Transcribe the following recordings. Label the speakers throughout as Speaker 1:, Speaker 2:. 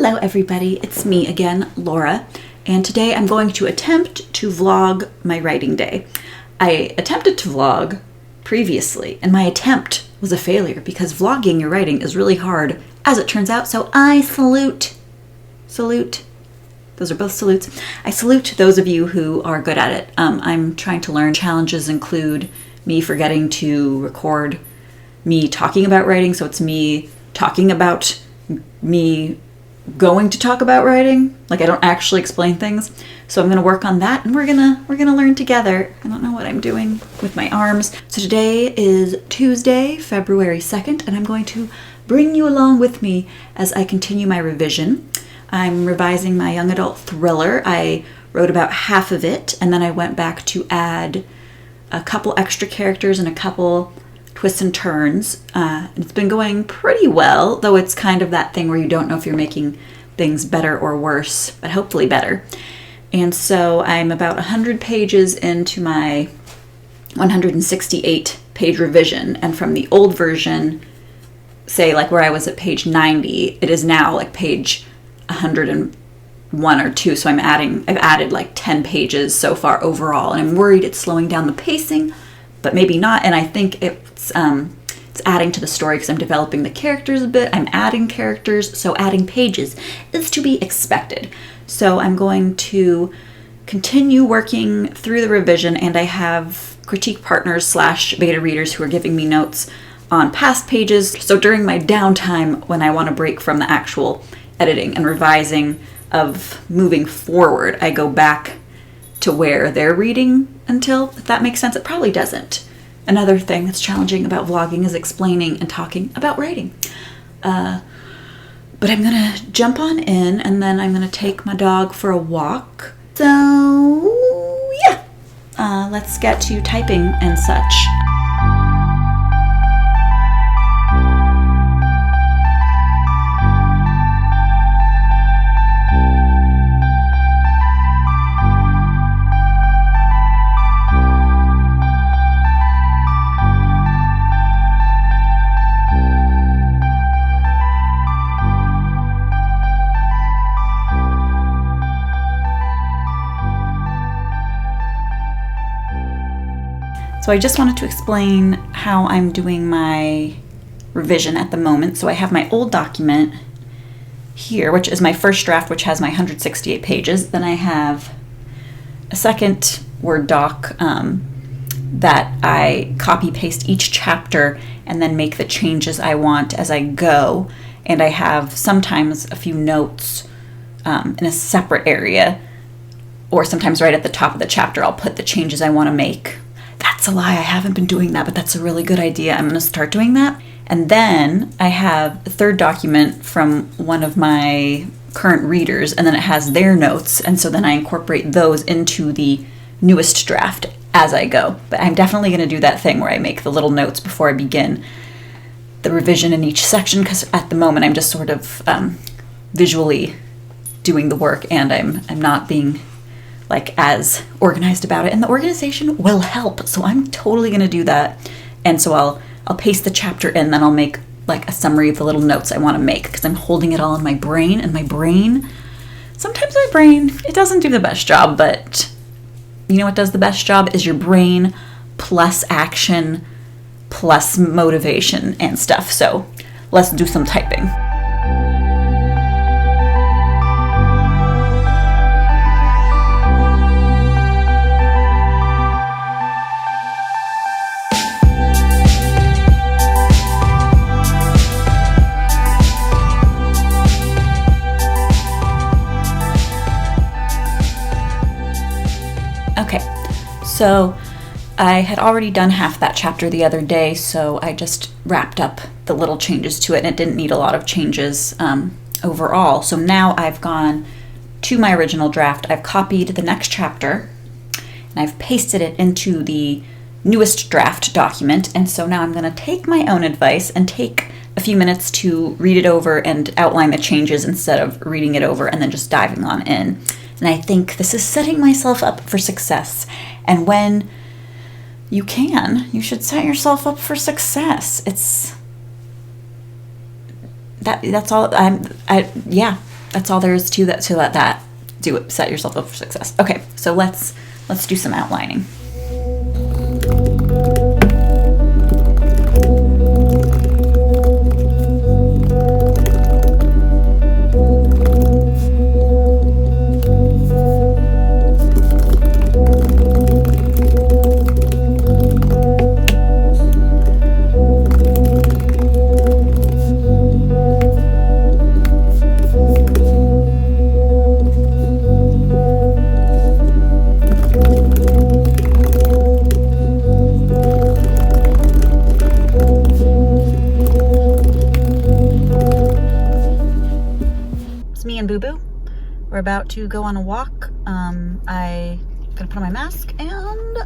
Speaker 1: Hello everybody, it's me again, Laura, and today I'm going to attempt to vlog my writing day. I attempted to vlog previously, and my attempt was a failure because vlogging your writing is really hard, as it turns out, so I salute. Those are both salutes. I salute those of you who are good at it. I'm trying to learn. Challenges include me forgetting to record me talking about writing, so it's me talking about me going to talk about writing. Like, I don't actually explain things. So I'm going to work on that, and we're going to learn together. I don't know what I'm doing with my arms. So today is Tuesday, February 2nd, and I'm going to bring you along with me as I continue my revision. I'm revising my young adult thriller. I wrote about half of it, and then I went back to add a couple extra characters and a couple twists and turns. It's been going pretty well, though it's kind of that thing where you don't know if you're making things better or worse, but hopefully better. And so I'm about 100 pages into my 168 page revision, and from the old version, say like where I was at page 90, it is now like page 101 or 2, so I've added like 10 pages so far overall, and I'm worried it's slowing down the pacing, but maybe not. And I think it's adding to the story because I'm developing the characters a bit. I'm adding characters, so adding pages is to be expected. So I'm going to continue working through the revision, and I have critique partners / beta readers who are giving me notes on past pages. So during my downtime, when I want to break from the actual editing and revising of moving forward, I go back to where they're reading until, if that makes sense. It probably doesn't. Another thing that's challenging about vlogging is explaining and talking about writing. But I'm gonna jump on in, and then I'm gonna take my dog for a walk. So yeah, let's get to typing and such. So I just wanted to explain how I'm doing my revision at the moment. So I have my old document here, which is my first draft, which has my 168 pages. Then I have a second Word doc that I copy paste each chapter and then make the changes I want as I go. And I have sometimes a few notes in a separate area, or sometimes right at the top of the chapter I'll put the changes I want to make. That's a lie, I haven't been doing that, but that's a really good idea. I'm going to start doing that. And then I have a third document from one of my current readers, and then it has their notes, and so then I incorporate those into the newest draft as I go. But I'm definitely going to do that thing where I make the little notes before I begin the revision in each section, because at the moment I'm just sort of visually doing the work, and I'm not being like as organized about it, and the organization will help. So I'm totally going to do that. And so I'll paste the chapter in, then I'll make like a summary of the little notes I want to make, because I'm holding it all in my brain, and sometimes my brain, it doesn't do the best job, but you know what does the best job is your brain plus action plus motivation and stuff. So let's do some typing. Okay, so I had already done half that chapter the other day, so I just wrapped up the little changes to it, and it didn't need a lot of changes overall. So now I've gone to my original draft, I've copied the next chapter, and I've pasted it into the newest draft document, and so now I'm going to take my own advice and take a few minutes to read it over and outline the changes instead of reading it over and then just diving on in. And I think this is setting myself up for success. And when you should set yourself up for success. That's all. Yeah, That's all there is to that. To let that do it. Set yourself up for success. Okay, so let's do some outlining. Me and Boo Boo. We're about to go on a walk. I'm gonna put on my mask and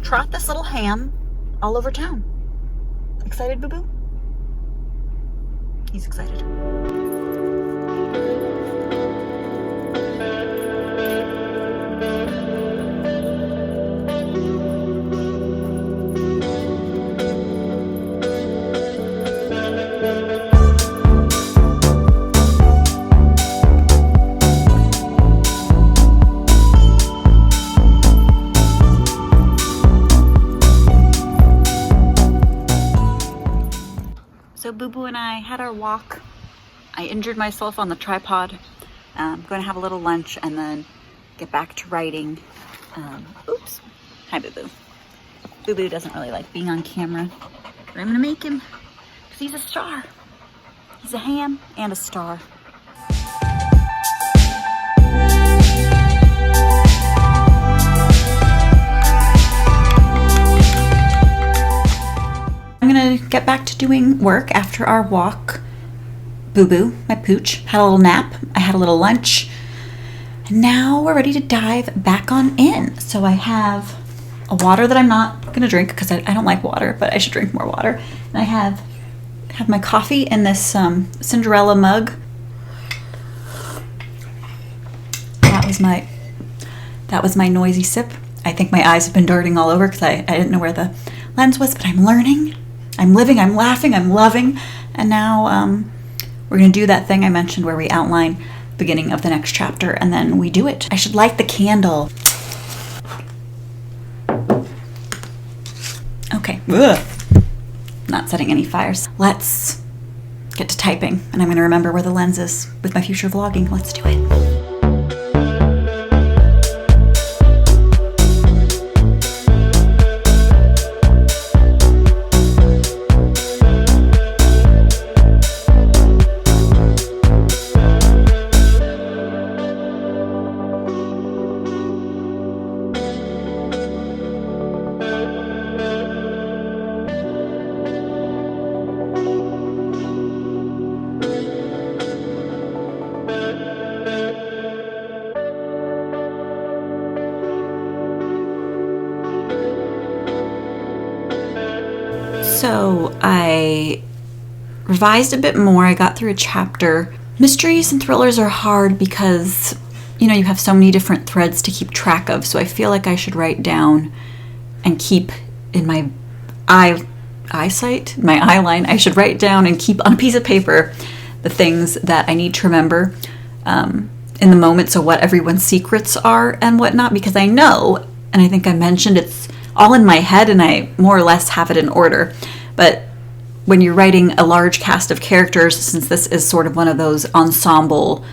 Speaker 1: trot this little ham all over town. Excited, Boo Boo? He's excited. So Boo Boo and I had our walk. I injured myself on the tripod. I'm going to have a little lunch and then get back to writing. Oops. Hi, Boo Boo. Boo Boo doesn't really like being on camera, but I'm going to make him because he's a star. He's a ham and a star. I'm gonna get back to doing work after our walk. Boo Boo, my pooch, had a little nap. I had a little lunch. And now we're ready to dive back on in. So I have a water that I'm not gonna drink because I don't like water, but I should drink more water. And I have my coffee in this Cinderella mug. That was my noisy sip. I think my eyes have been darting all over because I didn't know where the lens was, but I'm learning. I'm living, I'm laughing, I'm loving. And now we're going to do that thing I mentioned where we outline the beginning of the next chapter and then we do it. I should light the candle. Okay. Ugh. Not setting any fires. Let's get to typing and I'm going to remember where the lens is with my future vlogging. Let's do it. So I revised a bit more. I got through a chapter. Mysteries and thrillers are hard because, you have so many different threads to keep track of. So I feel like I should write down and keep in my eyesight, my eye line. I should write down and keep on a piece of paper the things that I need to remember in the moment. So what everyone's secrets are and whatnot, because I know, and I think I mentioned it's all in my head and I more or less have it in order. But when you're writing a large cast of characters, since this is sort of one of those ensemble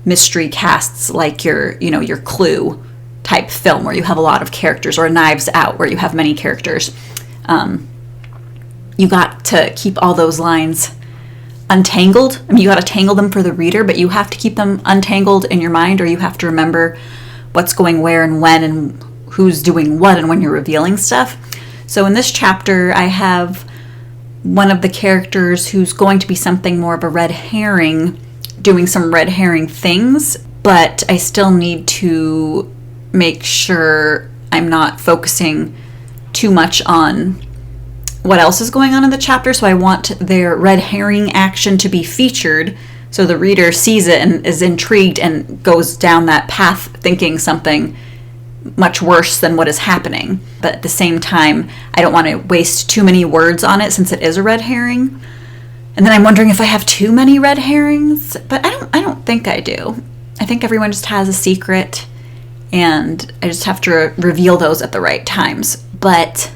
Speaker 1: mystery casts like your Clue type film where you have a lot of characters, or Knives Out where you have many characters, you got to keep all those lines untangled. I mean, you got to tangle them for the reader, but you have to keep them untangled in your mind, or you have to remember what's going where and when and who's doing what and when you're revealing stuff. So in this chapter, I have one of the characters who's going to be something more of a red herring, doing some red herring things, but I still need to make sure I'm not focusing too much on what else is going on in the chapter. So I want their red herring action to be featured so the reader sees it and is intrigued and goes down that path thinking something much worse than what is happening. But at the same time, I don't want to waste too many words on it since it is a red herring. And then I'm wondering if I have too many red herrings, but I don't think I do. I think everyone just has a secret, and I just have to reveal those at the right times. But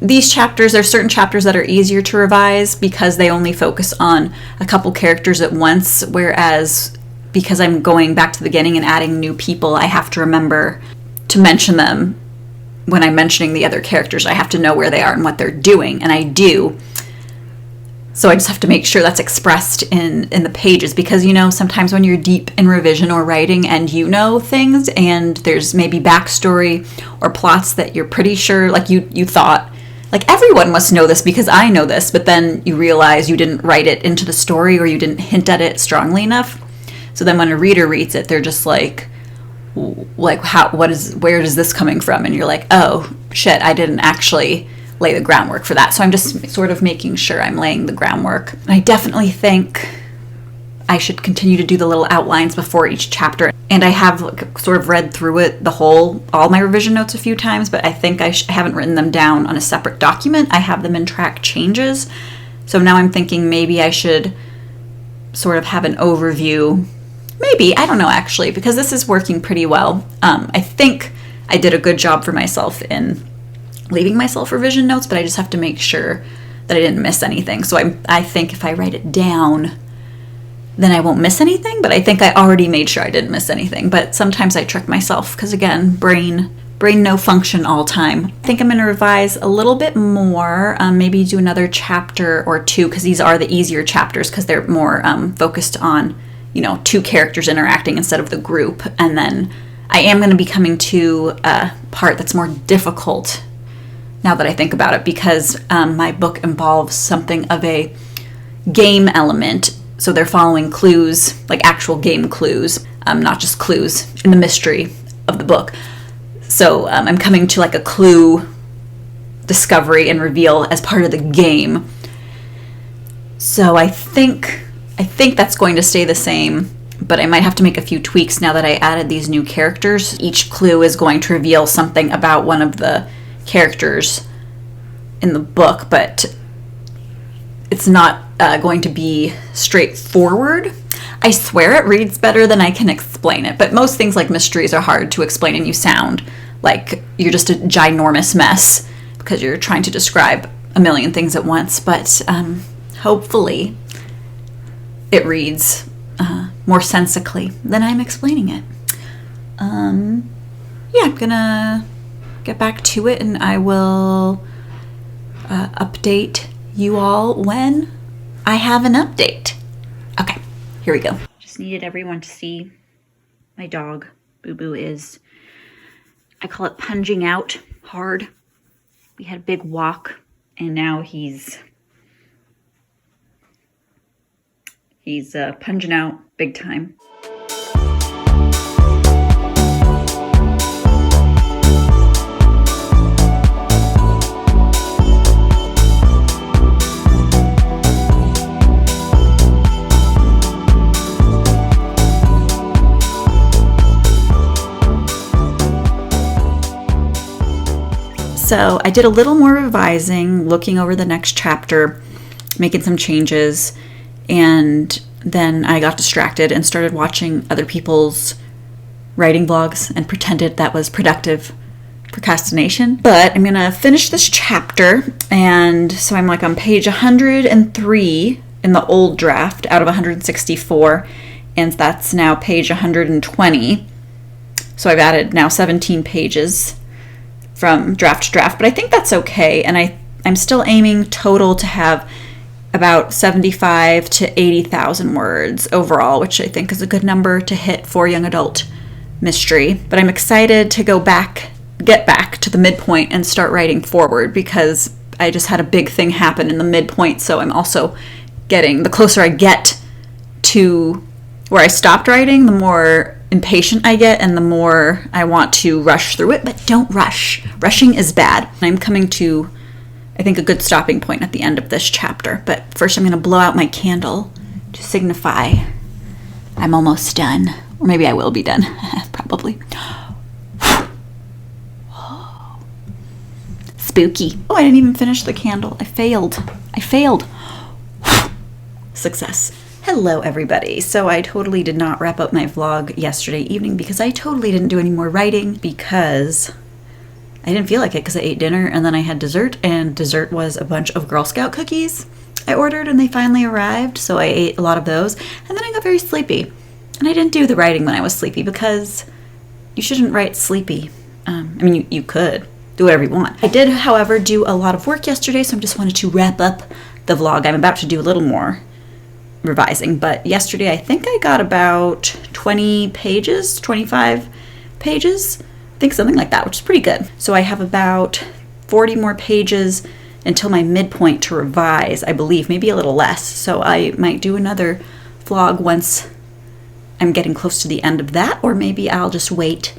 Speaker 1: these chapters, there's certain chapters that are easier to revise because they only focus on a couple characters at once, whereas because I'm going back to the beginning and adding new people, I have to remember to mention them when I'm mentioning the other characters. I have to know where they are and what they're doing, and I do. So I just have to make sure that's expressed in the pages, because, you know, sometimes when you're deep in revision or writing and you know things and there's maybe backstory or plots that you're pretty sure, like you thought, like everyone must know this because I know this, but then you realize you didn't write it into the story or you didn't hint at it strongly enough. So then when a reader reads it, they're just like where is this coming from? And you're like, oh shit, I didn't actually lay the groundwork for that. So I'm just sort of making sure I'm laying the groundwork. And I definitely think I should continue to do the little outlines before each chapter. And I have sort of read through it, all my revision notes a few times, but I think I haven't written them down on a separate document. I have them in track changes. So now I'm thinking maybe I should sort of have an overview. Maybe, I don't know actually, because this is working pretty well. I think I did a good job for myself in leaving myself revision notes, but I just have to make sure that I didn't miss anything. So I think if I write it down, then I won't miss anything, but I think I already made sure I didn't miss anything. But sometimes I trick myself because, again, brain no function all time. I think I'm going to revise a little bit more, maybe do another chapter or two, because these are the easier chapters because they're more focused on, you know, two characters interacting instead of the group. And then I am going to be coming to a part that's more difficult now that I think about it, because my book involves something of a game element. So they're following clues, like actual game clues, not just clues in the mystery of the book. So I'm coming to like a clue discovery and reveal as part of the game. So I think that's going to stay the same, but I might have to make a few tweaks now that I added these new characters. Each clue is going to reveal something about one of the characters in the book, but it's not going to be straightforward. I swear it reads better than I can explain it, but most things like mysteries are hard to explain and you sound like you're just a ginormous mess because you're trying to describe a million things at once. But hopefully it reads more sensically than I'm explaining it. Yeah, I'm gonna get back to it, and I will update you all when I have an update. Okay, here we go. Just needed everyone to see my dog. Boo Boo is, I call it punging out hard. We had a big walk, and now he's punging out big time. So I did a little more revising, looking over the next chapter, making some changes, and then I got distracted and started watching other people's writing vlogs and pretended that was productive procrastination. But I'm gonna finish this chapter, and so I'm like on page 103 in the old draft out of 164, and that's now page 120. So I've added now 17 pages from draft to draft, but I think that's okay. And I'm still aiming total to have about 75 to 80,000 words overall, which I think is a good number to hit for young adult mystery. But I'm excited to get back to the midpoint and start writing forward, because I just had a big thing happen in the midpoint. So I'm also the closer I get to where I stopped writing, the more impatient I get and the more I want to rush through it. But don't rush. Rushing is bad. I'm coming to, I think, a good stopping point at the end of this chapter. But first I'm going to blow out my candle to signify I'm almost done. Or maybe I will be done. Probably. Spooky. Oh, I didn't even finish the candle. I failed. success. Hello everybody. So I totally did not wrap up my vlog yesterday evening because I totally didn't do any more writing because I didn't feel like it because I ate dinner and then I had dessert, and dessert was a bunch of Girl Scout cookies I ordered and they finally arrived, so I ate a lot of those and then I got very sleepy. And I didn't do the writing when I was sleepy because you shouldn't write sleepy. I mean, you could do whatever you want. I did, however, do a lot of work yesterday, so I just wanted to wrap up the vlog. I'm about to do a little more revising, but yesterday I think I got about 20 pages, 25 pages, I think something like that, which is pretty good. So I have about 40 more pages until my midpoint to revise, I believe, maybe a little less. So I might do another vlog once I'm getting close to the end of that, or maybe I'll just wait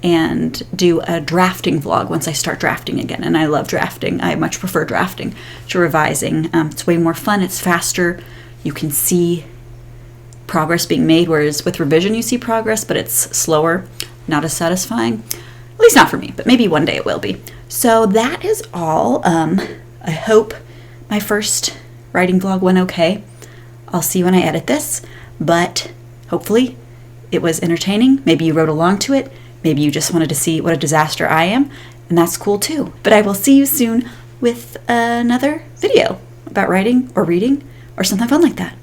Speaker 1: and do a drafting vlog once I start drafting again. And I love drafting. I much prefer drafting to revising. It's way more fun. It's faster. You can see progress being made, whereas with revision you see progress, but it's slower, not as satisfying. At least not for me, but maybe one day it will be. So that is all. I hope my first writing vlog went okay. I'll see when I edit this, but hopefully it was entertaining. Maybe you wrote along to it. Maybe you just wanted to see what a disaster I am, and that's cool too. But I will see you soon with another video about writing or reading or something fun like that.